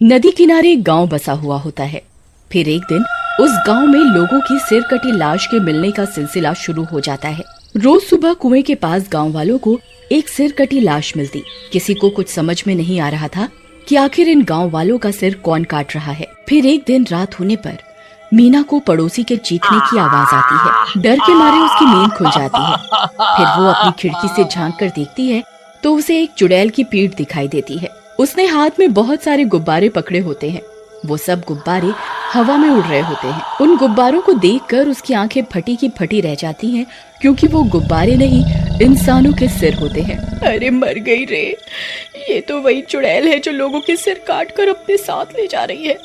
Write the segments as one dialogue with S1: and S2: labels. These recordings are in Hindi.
S1: नदी किनारे एक गांव बसा हुआ होता है। फिर एक दिन उस गांव में लोगों की सिर कटी लाश के मिलने का सिलसिला शुरू हो जाता है। रोज सुबह कुएं के पास गांव वालों को एक सिर कटी लाश मिलती। किसी को कुछ समझ में नहीं आ रहा था कि आखिर इन गांव वालों का सिर कौन काट रहा है। फिर एक दिन रात होने पर मीना को पड़ोसी के चीखने की आवाज आती है। डर के मारे उसकी नींद खुल जाती है। फिर वो अपनी खिड़की से झांक कर देखती है तो उसे एक चुड़ैल की पीठ दिखाई देती है। उसने हाथ में बहुत सारे गुब्बारे पकड़े होते हैं। वो सब गुब्बारे हवा में उड़ रहे होते हैं। उन गुब्बारों को देखकर उसकी आंखें फटी की फटी रह जाती हैं, क्योंकि वो गुब्बारे नहीं इंसानों के सिर होते हैं। अरे मर गई रे, ये तो वही चुड़ैल है जो लोगों के सिर काट कर अपने साथ ले जा रही है।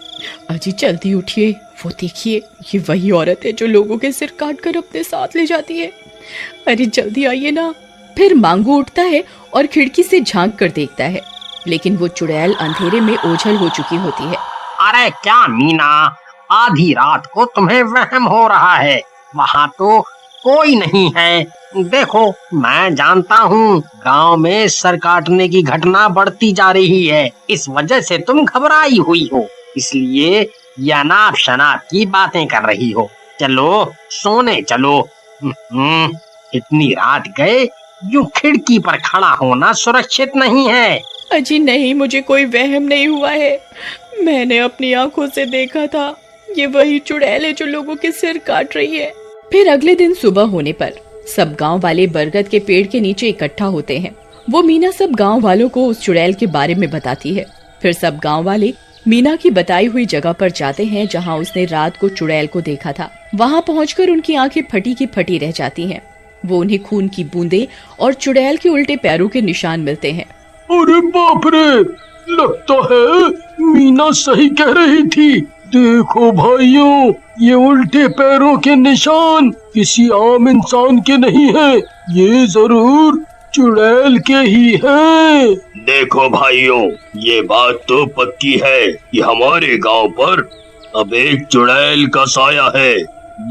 S1: अजी जल्दी उठिए, वो देखिए ये वही औरत है जो लोगों के सिर काट कर अपने साथ ले जाती है। अरे जल्दी आइए ना। फिर मांगू उठता है और खिड़की से झांक कर देखता है, लेकिन वो चुड़ैल अंधेरे में ओझल हो चुकी होती है।
S2: अरे क्या मीना, आधी रात को तुम्हें वहम हो रहा है? वहाँ तो कोई नहीं है। देखो, मैं जानता हूँ गांव में सर काटने की घटना बढ़ती जा रही है। इस वजह से तुम घबराई हुई हो, इसलिए ये अनाप शनाप की बातें कर रही हो। चलो सोने चलो। इतनी रात गए यूं खिड़की पर खड़ा होना सुरक्षित नहीं है।
S1: अजी नहीं, मुझे कोई वहम नहीं हुआ है। मैंने अपनी आंखों से देखा था, ये वही चुड़ैल है जो लोगों के सिर काट रही है। फिर अगले दिन सुबह होने पर सब गांव वाले बरगद के पेड़ के नीचे इकट्ठा होते हैं। वो मीना सब गांव वालों को उस चुड़ैल के बारे में बताती है। फिर सब गांव वाले मीना की बताई हुई जगह पर जाते हैं जहां उसने रात को चुड़ैल को देखा था। वहां पहुंचकर उनकी आंखें फटी की फटी रह जाती हैं। वो उन्हें खून की बूंदें और चुड़ैल के उल्टे पैरों के निशान मिलते हैं।
S3: अरे बाप रे, लगता है मीना सही कह रही थी। देखो भाइयों, ये उल्टे पैरों के निशान किसी आम इंसान के नहीं है, ये जरूर चुड़ैल के ही हैं।
S4: देखो भाइयों, ये बात तो पक्की है कि हमारे गांव पर अब एक चुड़ैल का साया है।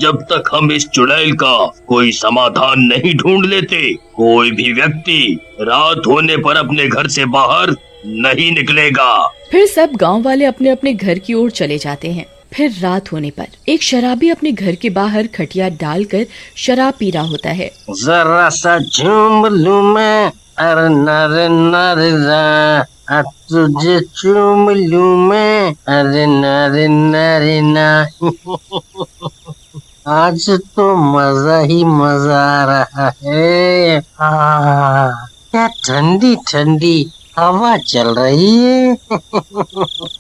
S4: जब तक हम इस चुड़ैल का कोई समाधान नहीं ढूंढ लेते, कोई भी व्यक्ति रात होने पर अपने घर से बाहर नहीं निकलेगा।
S1: फिर सब गांव वाले अपने अपने घर की ओर चले जाते हैं। फिर रात होने पर एक शराबी अपने घर के बाहर खटिया डालकर शराब पी रहा होता है।
S2: जरा सा झूम लूं मैं, अरे नरे नरे ना, तुझे चूम लूं मैं, अरे नरे नरे ना। आज तो मजा ही मजा आ रहा है। क्या ठंडी ठंडी हवा चल रही है।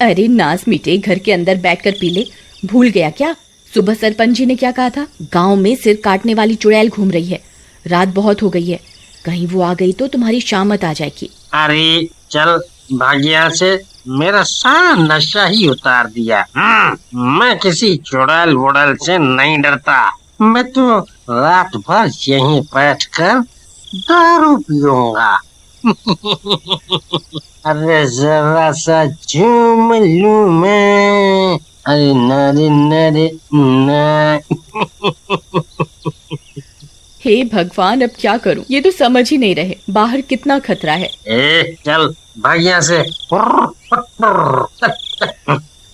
S1: अरे नास मीटे, घर के अंदर बैठकर पी ले। भूल गया क्या सुबह सरपंच जी ने क्या कहा था? गांव में सिर काटने वाली चुड़ैल घूम रही है। रात बहुत हो गई है, कहीं वो आ गई तो तुम्हारी शामत आ जाएगी।
S2: अरे चल भाग्या से, मेरा सारा नशा ही उतार दिया। मैं किसी चुड़ैल वुड़ैल से नहीं डरता। मैं तो रात भर यहीं बैठकर दारू पीऊंगा। अरे जरा सा झूम लूं मैं, अरे नरे नरे ना।
S1: हे भगवान, अब क्या करूं? ये तो समझ ही नहीं रहे बाहर कितना खतरा है।
S2: चल भाग्या से।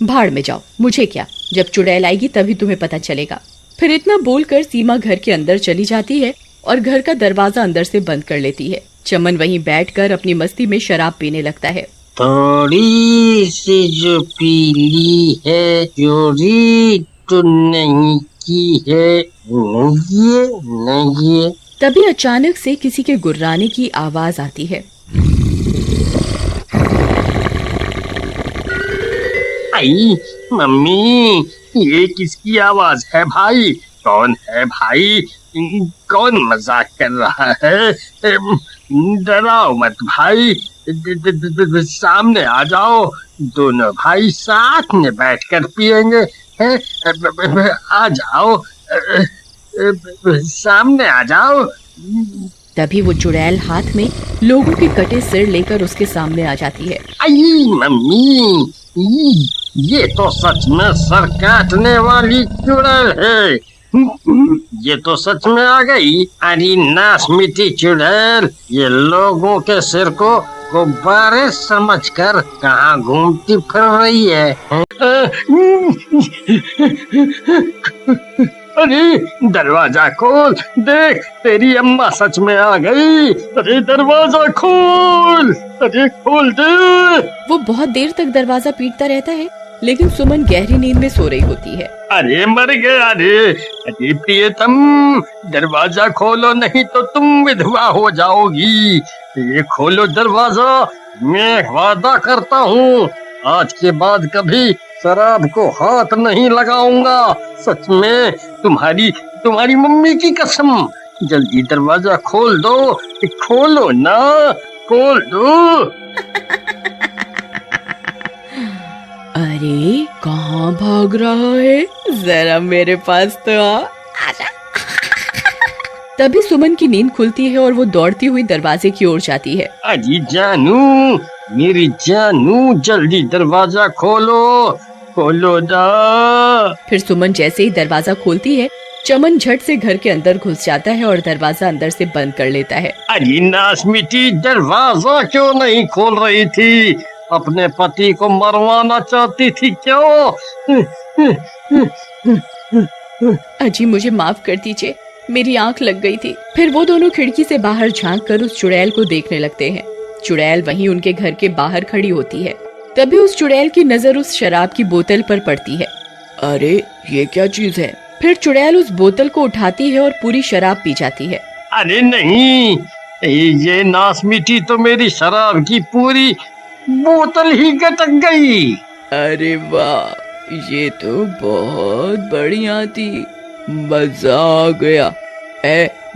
S1: भाड़ में जाओ, मुझे क्या, जब चुड़ैल आएगी तभी तुम्हें पता चलेगा। फिर इतना बोलकर सीमा घर के अंदर चली जाती है और घर का दरवाजा अंदर से बंद कर लेती है। चमन वहीं बैठकर अपनी मस्ती में शराब पीने लगता है।
S2: थोड़ी सी जो पीली है, चोरी तो नहीं की है। नहीं।
S1: तभी अचानक से किसी के गुर्राने की आवाज आती है।
S2: आई मम्मी, ये किसकी आवाज है भाई? कौन है भाई? कौन मजाक कर रहा है? डराओ मत भाई, सामने आ जाओ। दोनों भाई साथ में बैठकर पिएंगे। आ जाओ, सामने आ जाओ।
S1: तभी वो चुड़ैल हाथ में लोगों के कटे सिर लेकर उसके सामने आ जाती है।
S2: आई मम्मी, ये तो सच में सर काटने वाली चुड़ैल है। ये तो सच में आ गई। अरे नाश मिट्टी चुड़ैल, ये लोगों के सिर को गुब्बारे समझकर कहाँ घूमती फिर रही है? अरे दरवाजा खोल, देख तेरी अम्मा सच में आ गई। अरे दरवाजा खोल, अरे खोल दे।
S1: वो बहुत देर तक दरवाजा पीटता रहता है, लेकिन सुमन गहरी नींद में सो रही होती है।
S2: अरे मर गया रे। अरे प्रियतम, दरवाजा खोलो नहीं तो तुम विधवा हो जाओगी। ये खोलो दरवाजा, मैं वादा करता हूँ आज के बाद कभी शराब को हाथ नहीं लगाऊंगा। सच में, तुम्हारी मम्मी की कसम। जल्दी दरवाजा खोल दो, खोलो ना, खोल दो।
S1: अरे कहाँ भाग रहा है, जरा मेरे पास तो आ। आजा। तभी सुमन की नींद खुलती है और वो दौड़ती हुई दरवाजे की ओर जाती है।
S2: अजी जानू, मेरी जानू, जल्दी दरवाजा खोलो, खोलो दा।
S1: फिर सुमन जैसे ही दरवाजा खोलती है, चमन झट से घर के अंदर घुस जाता है और दरवाजा अंदर से बंद कर लेता है।
S2: अरे नासमिटी, दरवाजा क्यों नहीं खोल रही थी? अपने पति को मरवाना चाहती थी क्यों?
S1: अजी मुझे माफ कर दीजिए, मेरी आंख लग गई थी। फिर वो दोनों खिड़की से बाहर झांक कर उस चुड़ैल को देखने लगते हैं। चुड़ैल वहीं उनके घर के बाहर खड़ी होती है। तभी उस चुड़ैल की नजर उस शराब की बोतल पर पड़ती है।
S3: अरे ये क्या चीज है?
S1: फिर चुड़ैल उस बोतल को उठाती है और पूरी शराब पी जाती है।
S2: अरे नहीं, ये नासमिटी तो मेरी शराब की पूरी बोतल ही गटक गई।
S3: अरे वाह, ये तो बहुत बढ़िया थी, मजा आ गया।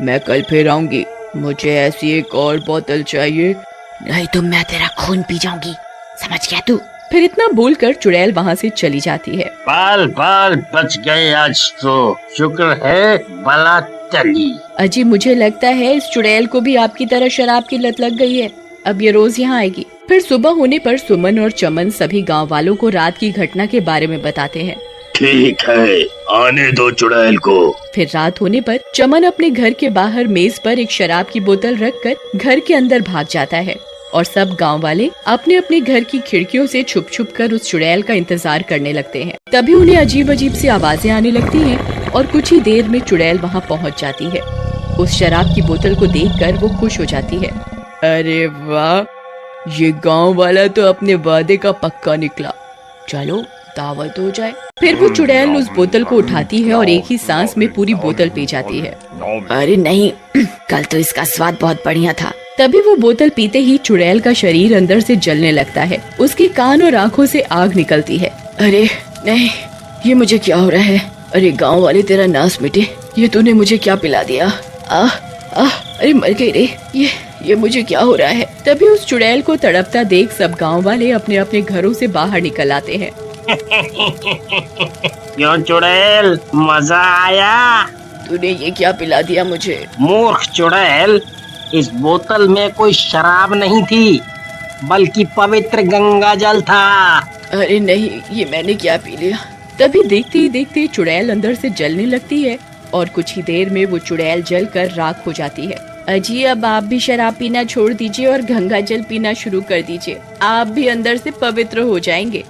S3: मैं कल फिर आऊंगी, मुझे ऐसी एक और बोतल चाहिए,
S1: नहीं तो मैं तेरा खून पी जाऊंगी, समझ गया तू? फिर इतना बोलकर चुड़ैल वहाँ से चली जाती है।
S2: बाल बाल बच गए आज तो, शुक्र है बला टली।
S1: अजी मुझे लगता है इस चुड़ैल को भी आपकी तरह शराब की लत लग गई है, अब ये रोज यहाँ आएगी। फिर सुबह होने पर सुमन और चमन सभी गांव वालों को रात की घटना के बारे में बताते हैं।
S4: ठीक है, आने दो चुड़ैल को।
S1: फिर रात होने पर चमन अपने घर के बाहर मेज पर एक शराब की बोतल रखकर घर के अंदर भाग जाता है और सब गांव वाले अपने अपने घर की खिड़कियों से छुप छुप कर उस चुड़ैल का इंतजार करने लगते हैं। तभी उन्हें अजीब अजीब सी आवाजें आने लगती हैं और कुछ ही देर में चुड़ैल वहां पहुंच जाती है। उस शराब की बोतल को देखकर वो खुश हो जाती है।
S3: अरे वाह, ये गांव वाला तो अपने वादे का पक्का निकला, चलो दावत हो जाए।
S1: फिर वो चुड़ैल उस बोतल को उठाती है और एक ही सांस में पूरी बोतल पी जाती है।
S3: अरे नहीं, कल तो इसका स्वाद बहुत बढ़िया था।
S1: तभी वो बोतल पीते ही चुड़ैल का शरीर अंदर से जलने लगता है, उसके कान और आंखों से आग निकलती है।
S3: अरे नहीं, ये मुझे क्या हो रहा है? अरे गांव वाले तेरा नाश मिटे, ये तूने मुझे क्या पिला दिया? अरे मर गई रे, ये मुझे क्या हो रहा है?
S1: तभी उस चुड़ैल को तड़पता देख सब गांव वाले अपने अपने घरों से बाहर निकल आते हैं।
S2: क्यों चुड़ैल, मजा आया?
S3: तूने ये क्या पिला दिया मुझे?
S2: मूर्ख चुड़ैल, इस बोतल में कोई शराब नहीं थी, बल्कि पवित्र गंगा जल था।
S3: अरे नहीं, ये मैंने क्या पी लिया?
S1: तभी देखते ही देखते चुड़ैल अंदर से जलने लगती है और कुछ ही देर में वो चुड़ैल जलकर राख हो जाती है। अजी अब आप भी शराब पीना छोड़ दीजिए और गंगा जल पीना शुरू कर दीजिए, आप भी अंदर से पवित्र हो जाएंगे।